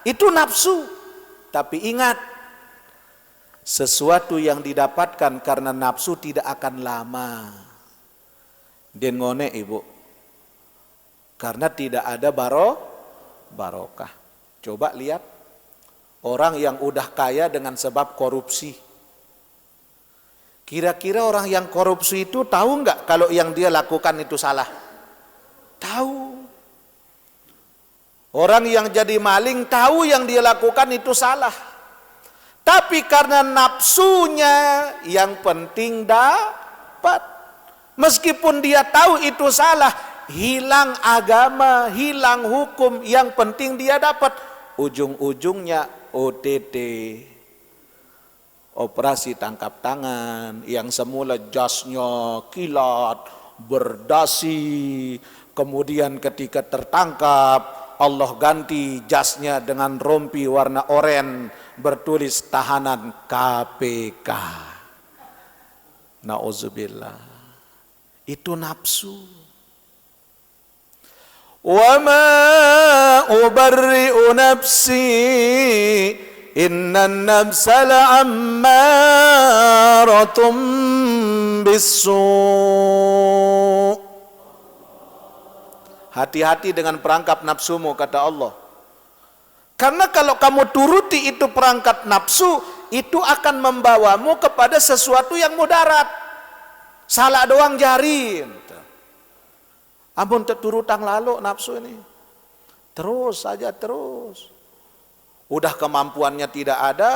[SPEAKER 2] Itu nafsu. Tapi ingat, sesuatu yang didapatkan karena nafsu tidak akan lama. Den ngone ibu. Karena tidak ada barokah. Coba lihat orang yang udah kaya dengan sebab korupsi. Kira-kira orang yang korupsi itu tahu nggak kalau yang dia lakukan itu salah? Tahu. Orang yang jadi maling tahu yang dia lakukan itu salah. Tapi karena nafsunya yang penting dapat. Meskipun dia tahu itu salah, hilang agama, hilang hukum, yang penting dia dapat. Ujung-ujungnya OTT, operasi tangkap tangan, yang semula jasnya kilat, berdasi, kemudian ketika tertangkap Allah ganti jasnya dengan rompi warna oranye bertulis tahanan KPK. Nauzubillah. Itu nafsu. وَمَا أُبَرِّئُ نَفْسِي إِنَّ النَّفْسَ لَعَمَّارَةٌ بِالسُّوءِ. Hati-hati dengan perangkap nafsumu, kata Allah. Karena kalau kamu turuti itu perangkap nafsu, itu akan membawamu kepada sesuatu yang mudarat. Salah doang jari. Ampun terturutang lalu nafsu ini. Terus saja terus. Udah kemampuannya tidak ada,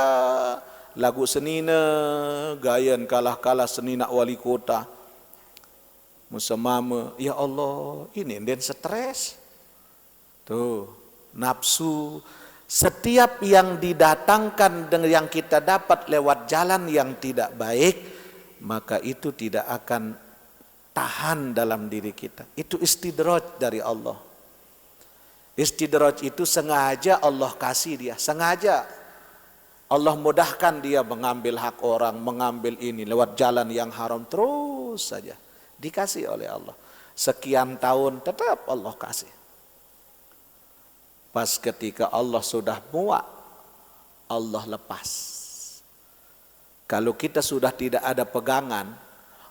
[SPEAKER 2] lagu senina, gayan kalah-kalah senina wali kota. Musemama, ya Allah, ini den stres. Tuh, nafsu. Setiap yang didatangkan dengan yang kita dapat lewat jalan yang tidak baik, maka itu tidak akan tahan dalam diri kita. Itu istidraj dari Allah. Istidraj itu sengaja Allah kasih dia, sengaja Allah mudahkan dia mengambil hak orang, mengambil ini lewat jalan yang haram, terus saja dikasih oleh Allah. Sekian tahun tetap Allah kasih. Pas ketika Allah sudah muak, Allah lepas. Kalau kita sudah tidak ada pegangan,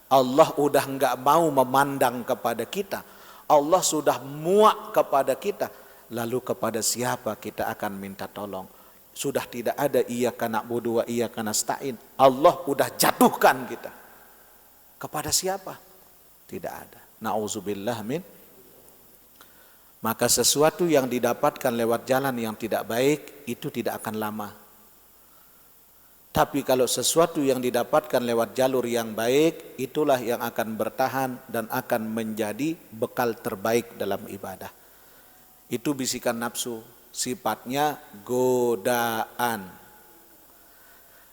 [SPEAKER 2] Allah udah enggak mau memandang kepada kita, Allah sudah muak kepada kita, lalu kepada siapa kita akan minta tolong? Sudah tidak ada iyyaka na'budu wa iyyaka nasta'in. Allah udah jatuhkan kita. Kepada siapa? Tidak ada. Nauzubillah min. Maka sesuatu yang didapatkan lewat jalan yang tidak baik itu tidak akan lama. Tapi kalau sesuatu yang didapatkan lewat jalur yang baik, itulah yang akan bertahan dan akan menjadi bekal terbaik dalam ibadah. Itu bisikan nafsu, sifatnya godaan.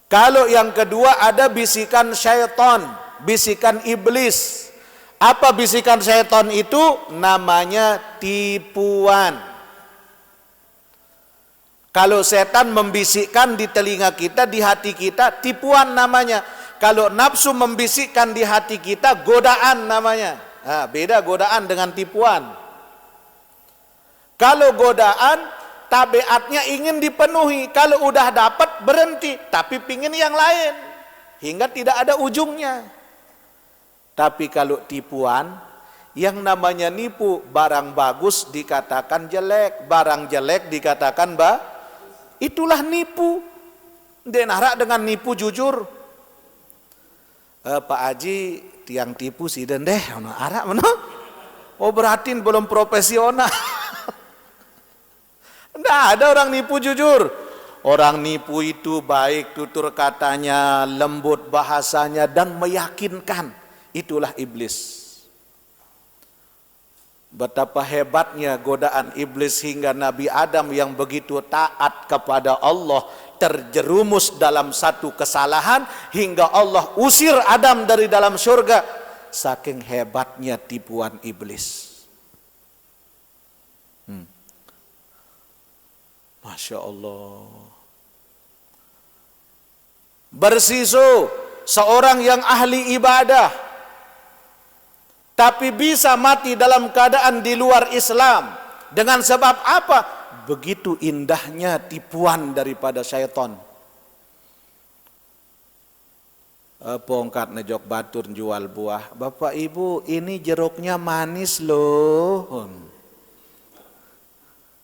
[SPEAKER 2] Kalau yang kedua ada bisikan syaitan, bisikan iblis. Apa bisikan syaitan itu? Namanya tipuan. Kalau setan membisikkan di telinga kita, di hati kita, tipuan namanya. Kalau nafsu membisikkan di hati kita, godaan namanya. Nah, beda godaan dengan tipuan. Kalau godaan, tabiatnya ingin dipenuhi. Kalau udah dapat, berhenti. Tapi pingin yang lain. Hingga tidak ada ujungnya. Tapi kalau tipuan, yang namanya nipu, barang bagus dikatakan jelek, barang jelek dikatakan itulah nipu. Dia narak dengan nipu jujur. Pak Haji tiang tipu sih dan deh, arak mana? Oh berarti belum profesional. Nggak ada orang nipu jujur. Orang nipu itu baik tutur katanya, lembut bahasanya dan meyakinkan. Itulah iblis. Betapa hebatnya godaan iblis hingga Nabi Adam yang begitu taat kepada Allah terjerumus dalam satu kesalahan hingga Allah usir Adam dari dalam surga. Saking hebatnya tipuan iblis. Masya Allah. Bersiso seorang yang ahli ibadah tapi bisa mati dalam keadaan di luar Islam. Dengan sebab apa? Begitu indahnya tipuan daripada syaitan. Pongkat nejok batur jual buah. Bapak ibu, ini jeruknya manis loh.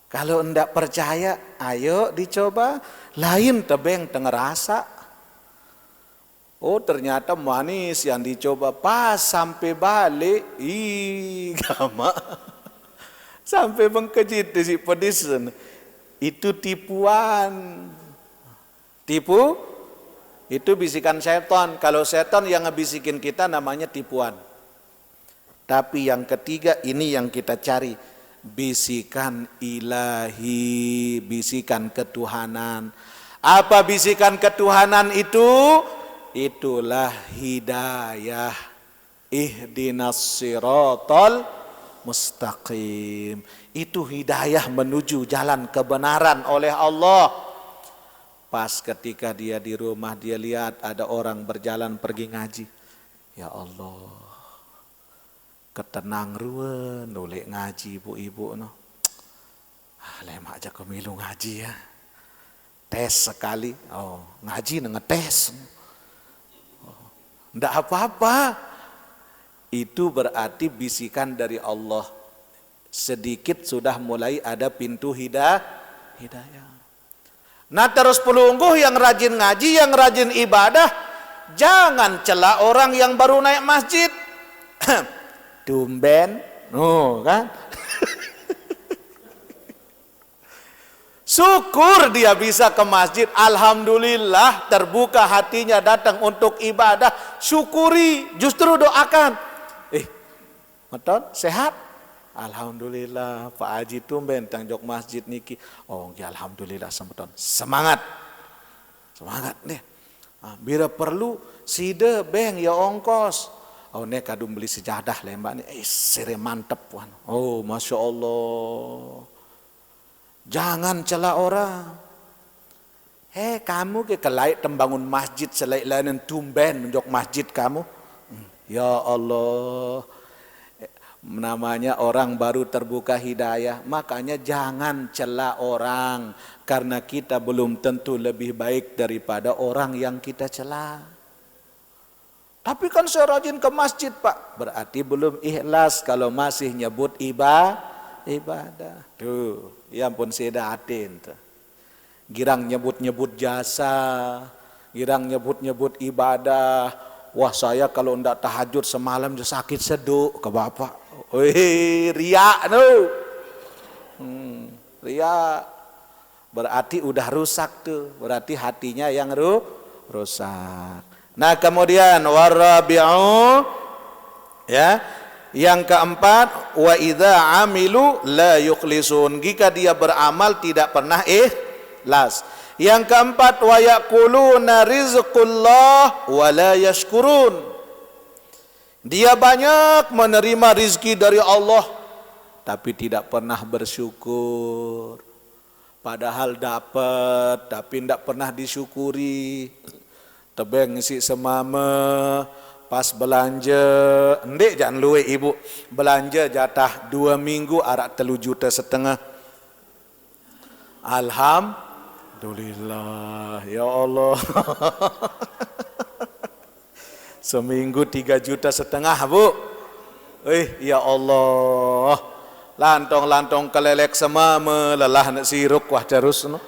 [SPEAKER 2] Kalau enggak percaya, ayo dicoba. Lain tebeng tengah rasa. Oh ternyata manis yang dicoba, pas sampai balik, gama. Sampai mengkejit si pedis. Itu tipuan. Tipu, itu bisikan setan. Kalau setan yang ngebisikin kita namanya tipuan. Tapi yang ketiga ini yang kita cari. Bisikan ilahi, bisikan ketuhanan. Apa bisikan ketuhanan itu? Itulah hidayah. Ihdinas siratal mustaqim. Itu hidayah menuju jalan kebenaran oleh Allah. Pas ketika dia di rumah, dia lihat ada orang berjalan pergi ngaji. Ya Allah, ketenang ruan nolek ngaji ibu-ibu no. Lemak aja kemilu ngaji ya. Tes sekali, oh ngaji ngetes. Nggak apa-apa. Itu berarti bisikan dari Allah. Sedikit sudah mulai ada pintu hidayah. Nah terus pelungguh yang rajin ngaji, yang rajin ibadah, jangan cela orang yang baru naik masjid. Tumben, kan? Syukur dia bisa ke masjid, alhamdulillah terbuka hatinya datang untuk ibadah, syukuri, justru doakan. Betul, sehat? Alhamdulillah, Pak Haji tumben tangjok masjid niki. Oh, ya alhamdulillah sembeton. Semangat. Semangat deh. Bila perlu side beng ya ongkos. Oh, nek kadung beli sejadah lembak nih. Sere mantep wan. Oh, Masya Allah. Jangan cela orang. Kamu ke kelait tembangun masjid selain lain tumben menjok masjid kamu. Ya Allah. Namanya orang baru terbuka hidayah. Makanya jangan cela orang. Karena kita belum tentu lebih baik daripada orang yang kita cela. Tapi kan saya rajin ke masjid Pak. Berarti belum ikhlas kalau masih nyebut ibadah. Tuh. Ya ampun saya datin tuh. Girang nyebut-nyebut jasa, girang nyebut-nyebut ibadah. Wah saya kalau ndak tahajud semalam sakit seduk ke bapak. Wih riak no. Riak. Berarti udah rusak tuh. Berarti hatinya yang rusak. Nah, kemudian warabi'u, ya, yang keempat, wa idza amilu la yukhlisun, jika dia beramal tidak pernah ikhlas. Yang keempat, wa yaquluna rizqullah wa la yashkurun, dia banyak menerima rizki dari Allah tapi tidak pernah bersyukur. Padahal dapat tapi tidak pernah disyukuri. Tebeng ngisi semama pas belanja, ndek jangan luwe ibu, belanja jatah 2 minggu arak 3,5 juta. Alhamdulillah ya Allah. Seminggu 3,5 juta bu. Ya Allah, lantong-lantong kelelek semama lelah nak siruk wah terus no.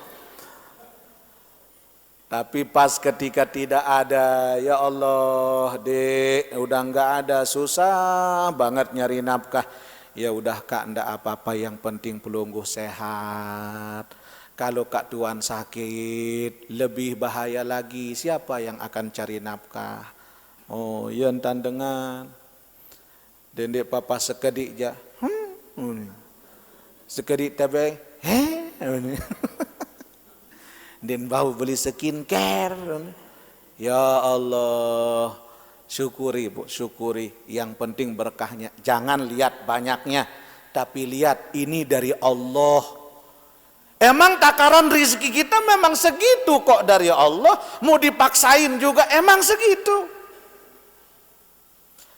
[SPEAKER 2] Tapi pas ketika tidak ada, ya Allah dek, udah enggak ada, susah banget nyari nafkah. Ya udah kak, enggak apa-apa, yang penting pelungguh sehat. Kalau kak tuan sakit, lebih bahaya lagi, siapa yang akan cari nafkah? Oh, ya entan dengan dendek papa sekedik ja. Sekedik tabeng. Dan bau beli skincare. Ya Allah, syukuri bu, syukuri. Yang penting berkahnya. Jangan lihat banyaknya, tapi lihat ini dari Allah. Emang takaran rizki kita memang segitu kok dari Allah. Mau dipaksain juga emang segitu.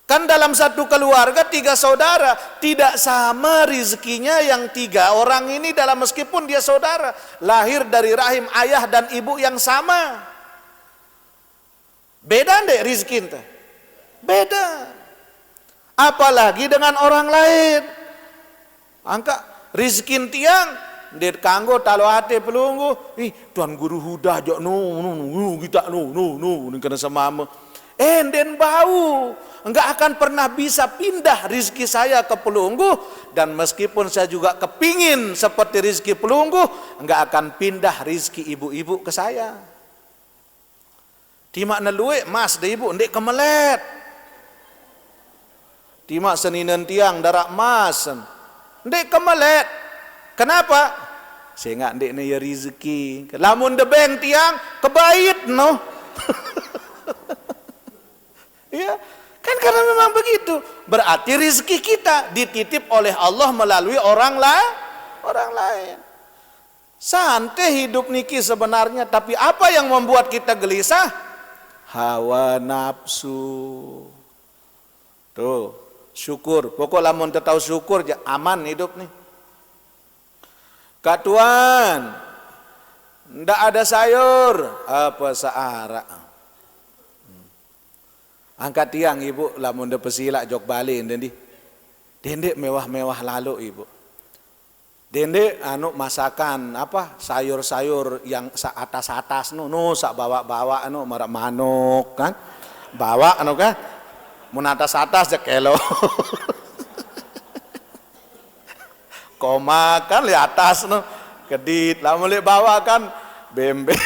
[SPEAKER 2] Kan dalam satu keluarga 3 saudara, tidak sama rizkinya yang 3 orang ini dalam, meskipun dia saudara, lahir dari rahim ayah dan ibu yang sama. Beda ndek rizki ente? Beda. Apalagi dengan orang lain. Angka rizki tiang, ndek kanggo talo hati pelunggu, tuan guru huda jok kita ini kena semama. Den bau, enggak akan pernah bisa pindah rizki saya ke pelunggu, dan meskipun saya juga kepingin seperti rizki pelunggu, enggak akan pindah rizki ibu-ibu ke saya. Timak neluik mas de ibu, ndek kemelet. Timak seninen tiang darak mas, ndek kemelet. Kenapa? Sehingga ndek ne ya rizki. Lamun debeng tiang kebait no. Ya, kan karena memang begitu. Berarti rizki kita dititip oleh Allah melalui orang lain. Santai hidup niki sebenarnya, tapi apa yang membuat kita gelisah? Hawa nafsu. Tuh, syukur. Pokok lamun tahu syukur aman hidup nih. Kak Tuan, ndak ada sayur, apa searak. Angkat tiang ibu, lamun de pesila jok balik dendi. Dendek mewah-mewah lalu ibu. Dendek anu masakan apa sayur-sayur yang atas-atas no sak bawa-bawa anu marak manuk kan. Bawa anu kan. Mun atas-atas jek kelo. Koma kan li atas no kedit, lamun li bawa kan bembe.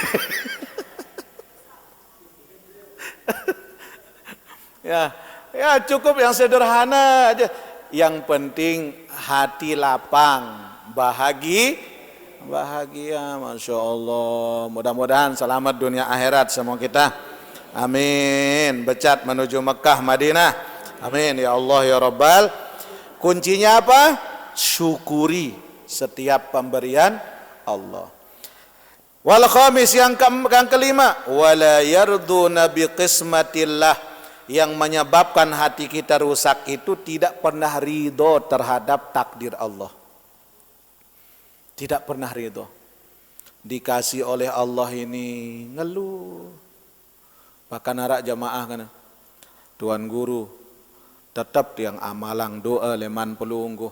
[SPEAKER 2] Ya cukup yang sederhana aja. Yang penting hati lapang, bahagia, masya Allah. Mudah-mudahan selamat dunia akhirat semua kita. Amin. Becat menuju Mekah, Madinah. Amin ya Allah ya Rabbal. Kuncinya apa? Syukuri setiap pemberian Allah. Wal khamis, yang kelima, wala yarduna biqismatillah. Yang menyebabkan hati kita rusak itu tidak pernah ridho terhadap takdir Allah. Tidak pernah ridho. Dikasih oleh Allah ini ngeluh. Bahkan arak jamaah kan, Tuan Guru tetap yang amalang doa leman pelungguh.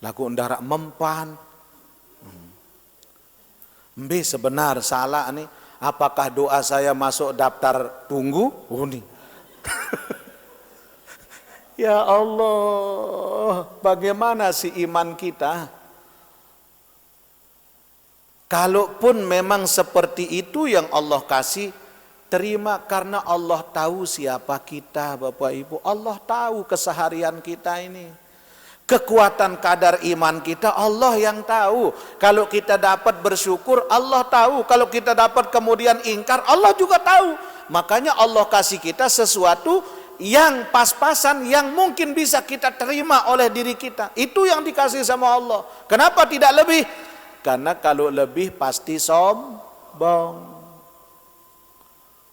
[SPEAKER 2] Laku ndarak mempan. Mbe sebenar salah nih. Apakah doa saya masuk daftar tunggu? Oh nih. Ya Allah, bagaimana sih iman kita? Kalaupun memang seperti itu yang Allah kasih, Terima karena Allah tahu siapa kita, Bapak Ibu. Allah tahu keseharian kita ini. Kekuatan kadar iman kita Allah yang tahu. Kalau kita dapat bersyukur Allah tahu. Kalau kita dapat kemudian ingkar Allah juga tahu. Makanya Allah kasih kita sesuatu yang pas-pasan, yang mungkin bisa kita terima oleh diri kita. Itu yang dikasih sama Allah. Kenapa tidak lebih? Karena kalau lebih pasti sombong.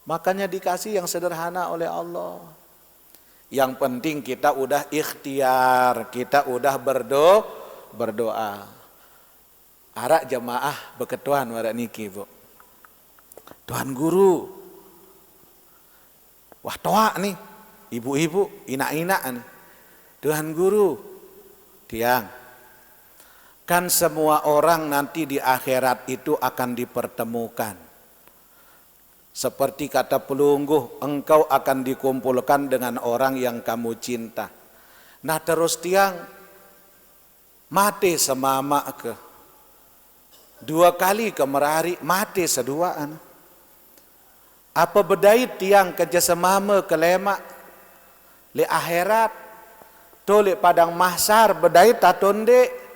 [SPEAKER 2] Makanya dikasih yang sederhana oleh Allah. Yang penting kita udah ikhtiar, kita udah berdoa. Arak jamaah beketuan warak niki, Bu. Tuan Guru. Wah toa nih, ibu-ibu, inak-inak nih. Tuan Guru, tiang. Kan semua orang nanti di akhirat itu akan dipertemukan. Seperti kata pelungguh, engkau akan dikumpulkan dengan orang yang kamu cinta. Nah terus tiang, mati semama ke. 2 kali kemerari, mati seduaan. Apa bedai tiang kerja semama ke lemak. Le akhirat, tu le padang mahsyar bedai tatonde.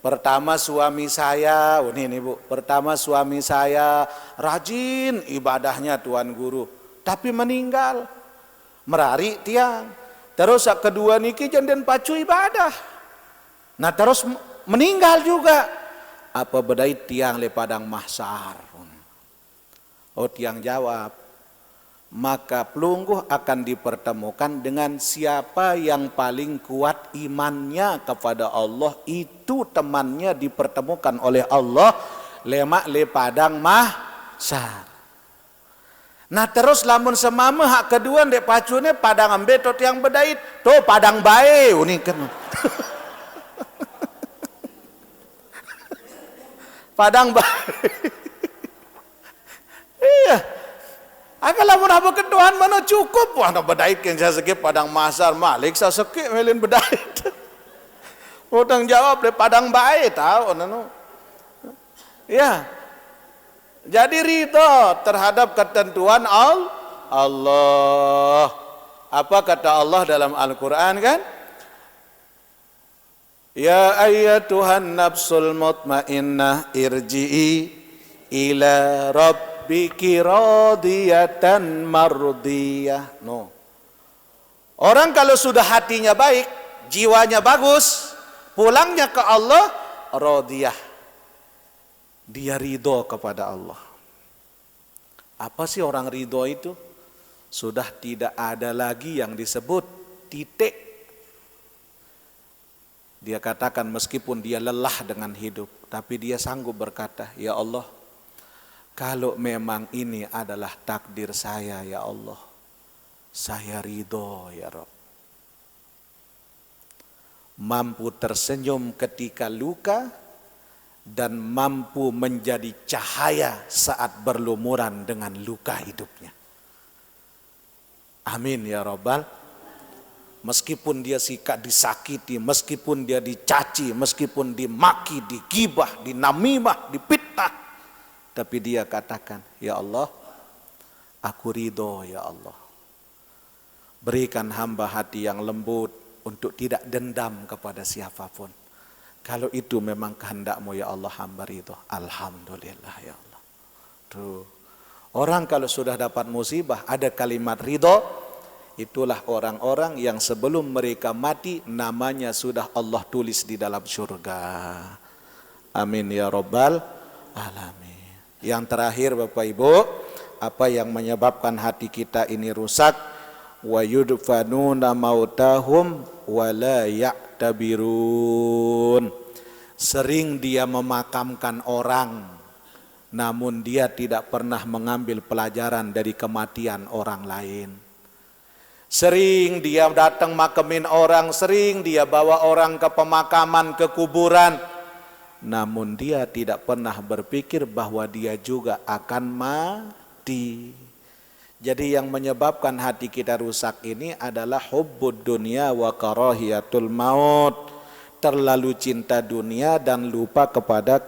[SPEAKER 2] Pertama suami saya, ini Bu, pertama suami saya rajin ibadahnya Tuan Guru, tapi meninggal, merari tiang. Terus kedua niki jenden pacu ibadah, nah terus meninggal juga. Apa bedai tiang le padang mahsyar? Oh tiang jawab, maka pelungguh akan dipertemukan dengan siapa yang paling kuat imannya kepada Allah, itu temannya dipertemukan oleh Allah lemak le padang mahsyar. Nah terus lamun semama hak kedua ndek pacune padang ambe tot yang bedait to padang bae uniken. Padang bae. Iya. Akan lamun apa ketuhan mana cukup. Wah nak bedait kan saya sekip padang mahsyar malik saya sekip melin bedait. Utang jawab le padang bae tahu nanu. Ya. Jadi ridho terhadap ketentuan Allah. Apa kata Allah dalam Al-Quran kan? Ya ayyatuhan nafsul mutmainnah irji'i ila rabbiki radiyatan mardiyah. No. Orang kalau sudah hatinya baik, jiwanya bagus, pulangnya ke Allah radiyah. Dia ridho kepada Allah. Apa sih orang ridho itu? Sudah tidak ada lagi yang disebut titik. Dia katakan meskipun dia lelah dengan hidup, tapi dia sanggup berkata, ya Allah, kalau memang ini adalah takdir saya, ya Allah, saya ridho ya Rabb. Mampu tersenyum ketika luka, dan mampu menjadi cahaya saat berlumuran dengan luka hidupnya. Amin ya Rabbal. Meskipun dia sikat disakiti, meskipun dia dicaci, meskipun dimaki, digibah, dinamimah, dipitnah, tapi dia katakan, ya Allah, aku ridho ya Allah. Berikan hamba hati yang lembut untuk tidak dendam kepada siapapun. Kalau itu memang kehendak-Mu ya Allah, hamba ridho. Alhamdulillah ya Allah. Tuh. Orang kalau sudah dapat musibah ada kalimat ridho, itulah orang-orang yang sebelum mereka mati namanya sudah Allah tulis di dalam surga. Amin ya Rabbal alamin. Yang terakhir Bapak Ibu, apa yang menyebabkan hati kita ini rusak? Wa yudfanuna mautahum wa la ya'tabirun. Sering dia memakamkan orang, namun dia tidak pernah mengambil pelajaran dari kematian orang lain. Sering dia datang makamin orang, sering dia bawa orang ke pemakaman, ke kuburan, namun dia tidak pernah berpikir bahwa dia juga akan mati. Jadi yang menyebabkan hati kita rusak ini adalah hubbud dunya wa karahiyatul maut. Terlalu cinta dunia dan lupa kepada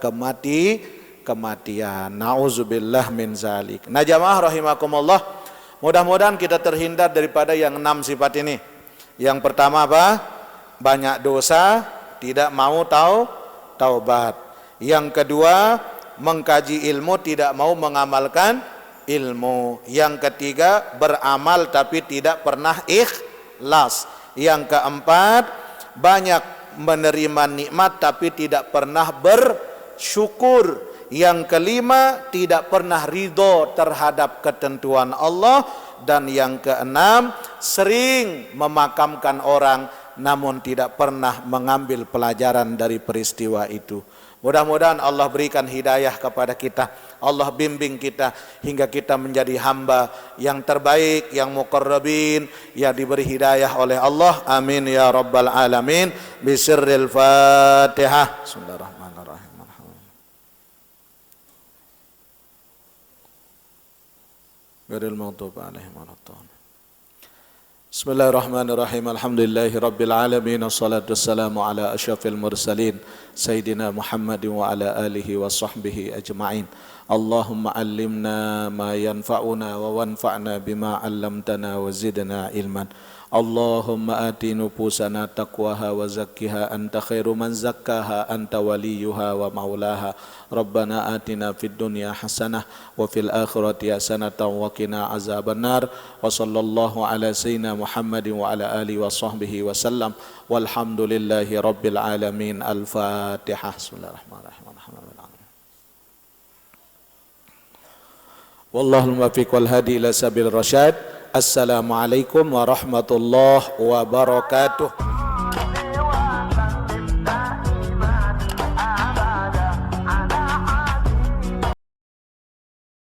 [SPEAKER 2] kematian. Nauzubillah min zalik. Nah jamaah rahimakumullah, mudah-mudahan kita terhindar daripada yang 6 sifat ini. Yang pertama apa? Banyak dosa, tidak mau taubat. Yang kedua, mengkaji ilmu, tidak mau mengamalkan ilmu. Yang ketiga, beramal tapi tidak pernah ikhlas. Yang keempat, banyak menerima nikmat tapi tidak pernah bersyukur. Yang kelima, tidak pernah ridho terhadap ketentuan Allah. Dan yang keenam, sering memakamkan orang namun tidak pernah mengambil pelajaran dari peristiwa itu. Mudah-mudahan Allah berikan hidayah kepada kita, Allah bimbing kita hingga kita menjadi hamba yang terbaik, yang muqarrabin, yang diberi hidayah oleh Allah. Amin ya rabbal alamin. Bisirril Fatihah. Bismillahirrahmanirrahim. Ghairil maghdubi alaihim waladdallin. Bismillahirrahmanirrahim. Alhamdulillahi rabbil alamin. Wassalatu wassalamu ala asyrafil mursalin Sayyidina Muhammadin wa ala alihi wa sahbihi ajma'in. Allahumma allimna ma yanfa'una wa wanfa'na bima 'allamtana wa zidna ilman. Allahumma ati nufusana taqwaha wa zakkiha anta khairu man zakkaha anta waliyuha wa maulaha. Rabbana atina fid dunya hasanah wa fil akhirati hasanatan wa qina azabannar. Wa sallallahu ala sayyidina Muhammadin wa ala alihi wa sahbihi wa sallam. Walhamdulillahi rabbil alamin. Al-Fatihah. Bismillahirrahmanirrahim. Wallahul muwaffiq wal hadi ila sabil rasyad. Assalamualaikum warahmatullahi wabarakatuh.